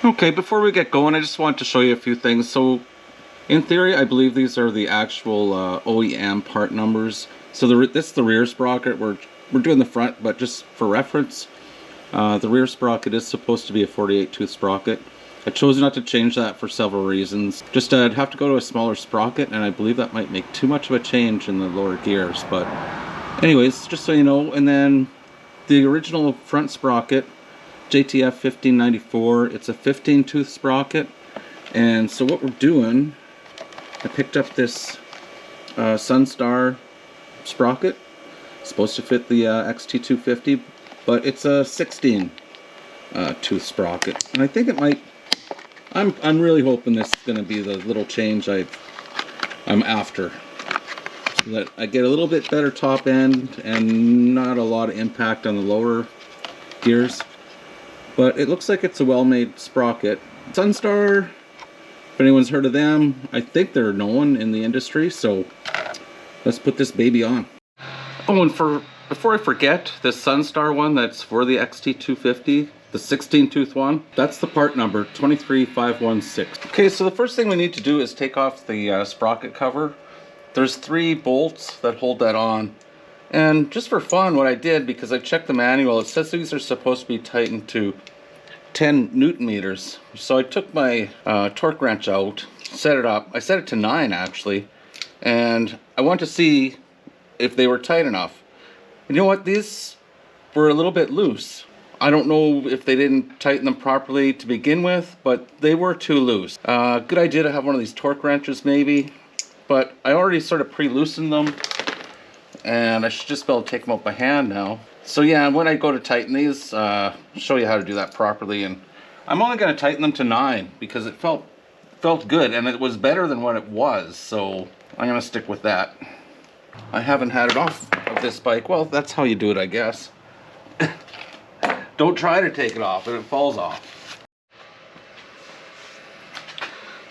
Okay, before we get going, I just want to show you a few things. So, in theory, I believe these are the actual OEM part numbers. So this is the rear sprocket. We're doing the front, but just for reference, the rear sprocket is supposed to be a 48 tooth sprocket. I chose not to change that for several reasons. Just I'd have to go to a smaller sprocket, and I believe that might make too much of a change in the lower gears. But anyways, just so you know, and then the original front sprocket, JTF 1594, it's a 15 tooth sprocket. And so what we're doing, I picked up this Sunstar sprocket. It's supposed to fit the XT250, but it's a 16 tooth sprocket. And I think it might, I'm really hoping this is going to be the little change I'm after. So that I get a little bit better top end and not a lot of impact on the lower gears. But it looks like it's a well-made sprocket. Sunstar, if anyone's heard of them, I think they're known in the industry, so let's put this baby on. Oh, and before I forget, this Sunstar one that's for the XT250, the 16 tooth one, that's the part number 23516. Okay, so the first thing we need to do is take off the sprocket cover. There's 3 bolts that hold that on. And just for fun, what I did, because I checked the manual, it says these are supposed to be tightened to 10 Newton meters. So I took my torque wrench out, set it up. I set it to 9 actually, and I want to see if they were tight enough. And you know what? These were a little bit loose. I don't know if they didn't tighten them properly to begin with, but they were too loose. Good idea to have one of these torque wrenches maybe, but I already sort of pre-loosened them, and I should just be able to take them out by hand now. So yeah, when I go to tighten these, show you how to do that properly. And I'm only going to tighten them to 9 because it felt good, and it was better than what it was, so I'm going to stick with that. I haven't had it off of this bike. Well, that's how you do it, I guess. Don't try to take it off, and it falls off.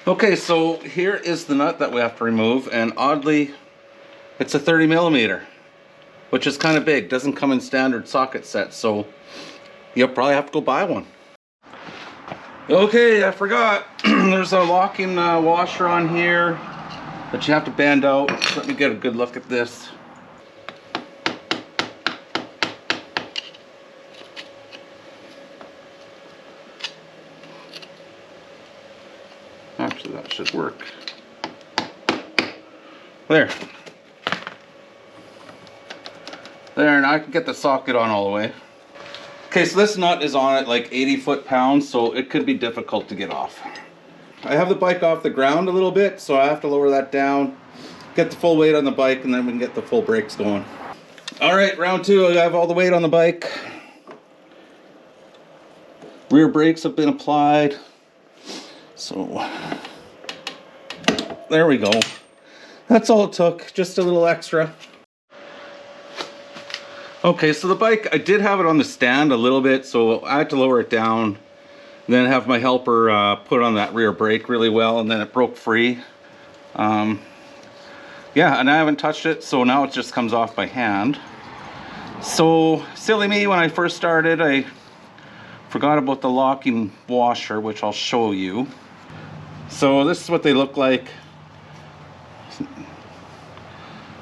Okay, so here is the nut that we have to remove, and oddly, it's a 30 millimeter, which is kind of big. Doesn't come in standard socket sets, so you'll probably have to go buy one. Okay, I forgot. There's a locking washer on here that you have to bend out. Let me get a good look at this. Actually, that should work. There. There, now I can get the socket on all the way. Okay, so this nut is on at like 80 foot-pounds, so it could be difficult to get off. I have the bike off the ground a little bit, so I have to lower that down, get the full weight on the bike, and then we can get the full brakes going. All right, round 2, I have all the weight on the bike. Rear brakes have been applied. So, there we go. That's all it took, just a little extra. Okay, so the bike, I did have it on the stand a little bit, so I had to lower it down, then have my helper put on that rear brake really well, and then it broke free. Yeah, and I haven't touched it, so now it just comes off by hand. So, silly me, when I first started, I forgot about the locking washer, which I'll show you. So this is what they look like.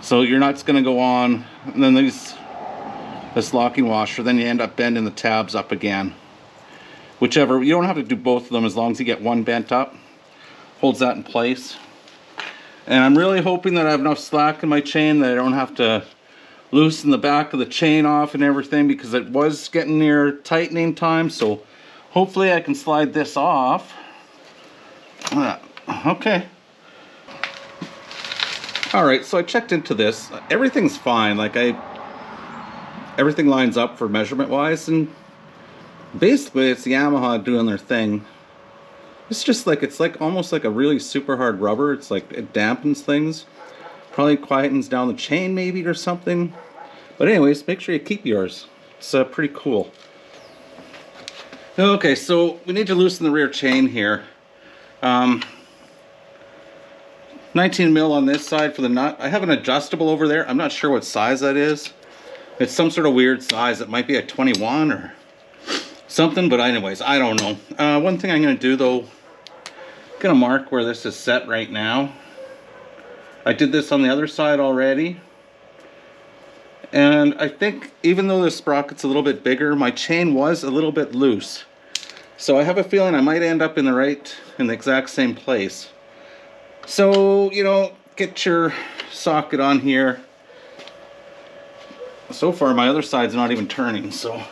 So your nut's gonna go on, and then this locking washer, then you end up bending the tabs up again. Whichever, you don't have to do both of them as long as you get one bent up. Holds that in place. And I'm really hoping that I have enough slack in my chain that I don't have to loosen the back of the chain off and everything, because it was getting near tightening time, so hopefully I can slide this off. Okay. Alright, so I checked into this. Everything's fine. Like everything lines up for measurement wise, and basically it's the Yamaha doing their thing. It's just like, it's like almost like a really super hard rubber. It's like it dampens things. Probably quietens down the chain maybe or something. But anyways, make sure you keep yours. It's pretty cool. Okay, so we need to loosen the rear chain here. 19 mil on this side for the nut. I have an adjustable over there. I'm not sure what size that is. It's some sort of weird size. It might be a 21 or something, but anyways, I don't know. One thing I'm going to do though, I'm going to mark where this is set right now. I did this on the other side already. And I think even though the sprocket's a little bit bigger, my chain was a little bit loose. So I have a feeling I might end up in the exact same place. So, you know, get your socket on here. So far my other side's not even turning, so.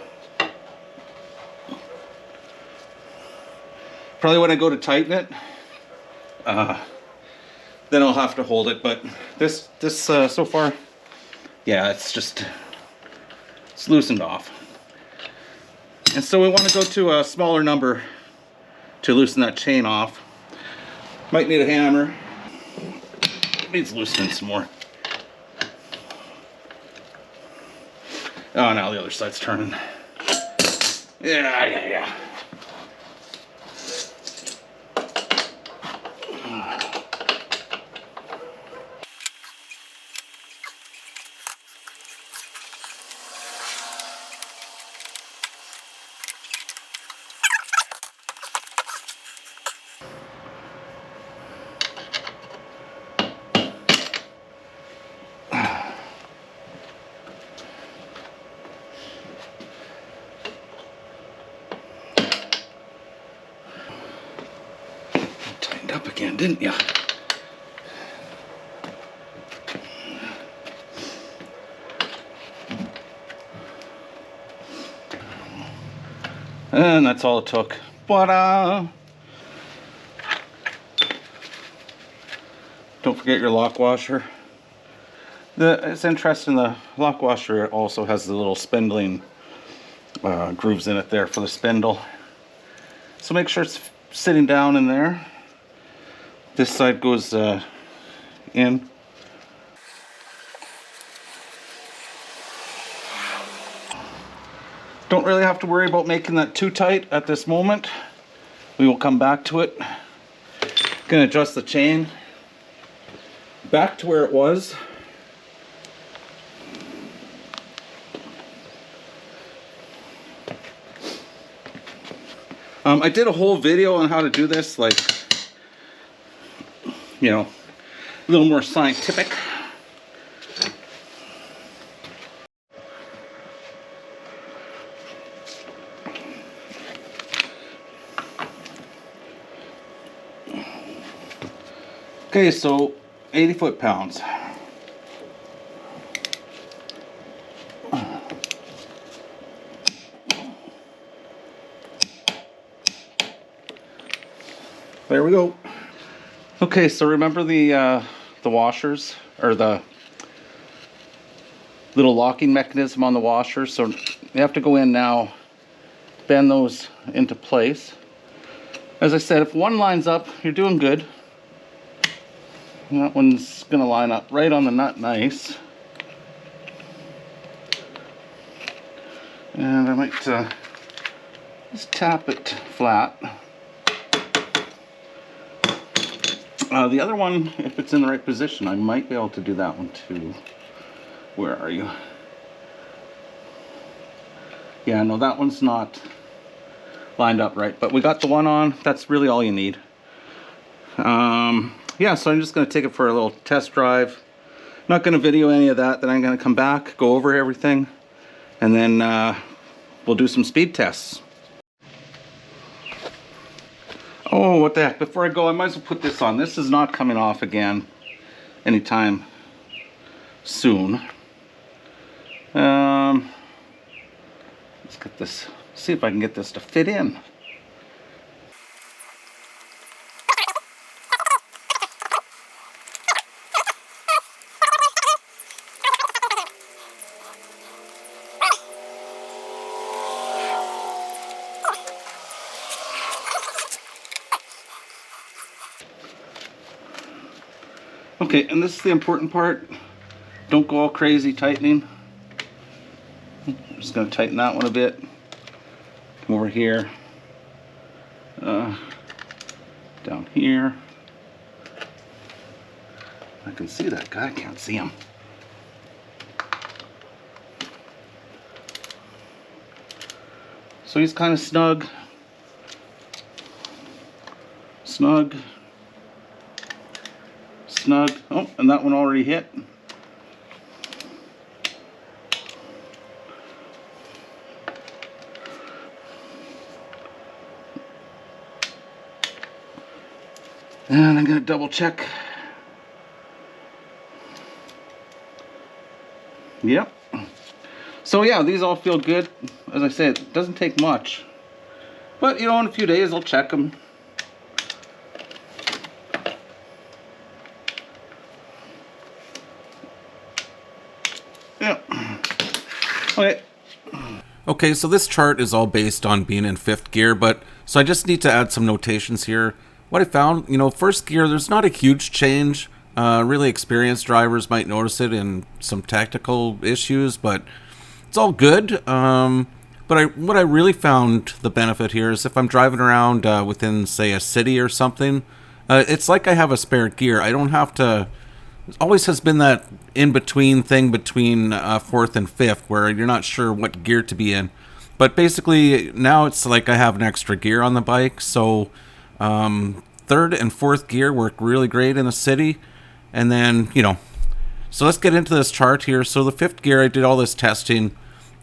Probably when I go to tighten it, then I'll have to hold it, but this so far, yeah, it's loosened off. And so we want to go to a smaller number to loosen that chain off. Might need a hammer. Needs loosening some more. Oh, now the other side's turning. Yeah. Tightened up again, didn't you? And that's all it took. But don't forget your lock washer. It's interesting, the lock washer also has the little spindling grooves in it there for the spindle. So make sure it's sitting down in there. This side goes in. Don't really have to worry about making that too tight at this moment. We will come back to it. Gonna adjust the chain back to where it was. I did a whole video on how to do this, like, you know, a little more scientific. Okay, so 80 foot-pounds. There we go. Okay, so remember the washers, or the little locking mechanism on the washers? So you have to go in now, bend those into place. As I said, if one lines up, you're doing good. And that one's gonna line up right on the nut, nice. And I might just tap it flat. The other one, if it's in the right position, I might be able to do that one too. Where are you? Yeah, no, that one's not lined up right, but we got the one on. That's really all you need. Yeah, so I'm just going to take it for a little test drive. Not going to video any of that. Then I'm going to come back, go over everything, and then we'll do some speed tests. Oh, what the heck. Before I go, I might as well put this on. This is not coming off again anytime soon. Let's get this, see if I can get this to fit in. Okay, and this is the important part. Don't go all crazy tightening. I'm just going to tighten that one a bit. Come over here. Down here. I can see that guy, I can't see him. So he's kind of snug. Snug. Snug. Oh, and that one already hit. And I'm going to double check. Yep. So yeah, these all feel good. As I said, it doesn't take much. But, you know, in a few days I'll check them. Yeah. Okay. Okay, so this chart is all based on being in 5th gear, but so I just need to add some notations here. What I found, you know, 1st gear, there's not a huge change. Really experienced drivers might notice it in some tactical issues, but it's all good. But what I really found the benefit here is if I'm driving around within, say, a city or something, it's like I have a spare gear. I don't have to... It always has been that in-between thing between 4th and 5th where you're not sure what gear to be in. But basically, now it's like I have an extra gear on the bike, so 3rd and 4th gear work really great in the city. And then, you know, so let's get into this chart here. So the 5th gear, I did all this testing.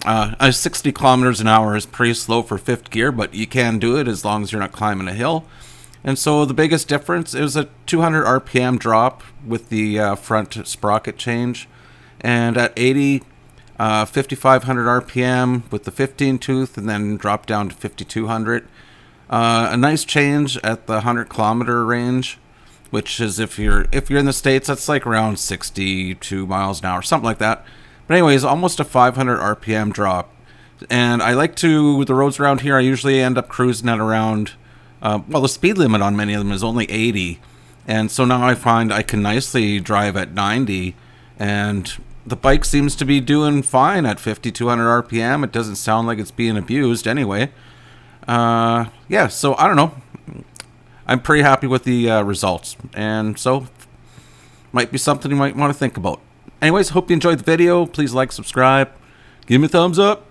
60 kilometers an hour is pretty slow for 5th gear, but you can do it as long as you're not climbing a hill. And so the biggest difference is a 200 RPM drop with the front sprocket change. And at 80, 5,500 RPM with the 15 tooth, and then drop down to 5,200. A nice change at the 100 kilometer range, which is if you're in the States, that's like around 62 miles an hour, something like that. But anyways, almost a 500 RPM drop. And I like to, with the roads around here, I usually end up cruising at around, well, the speed limit on many of them is only 80. And so now I find I can nicely drive at 90. And the bike seems to be doing fine at 5,200 RPM. It doesn't sound like it's being abused anyway. Yeah, so I don't know. I'm pretty happy with the results. And so, might be something you might want to think about. Anyways, hope you enjoyed the video. Please like, subscribe, give me a thumbs up.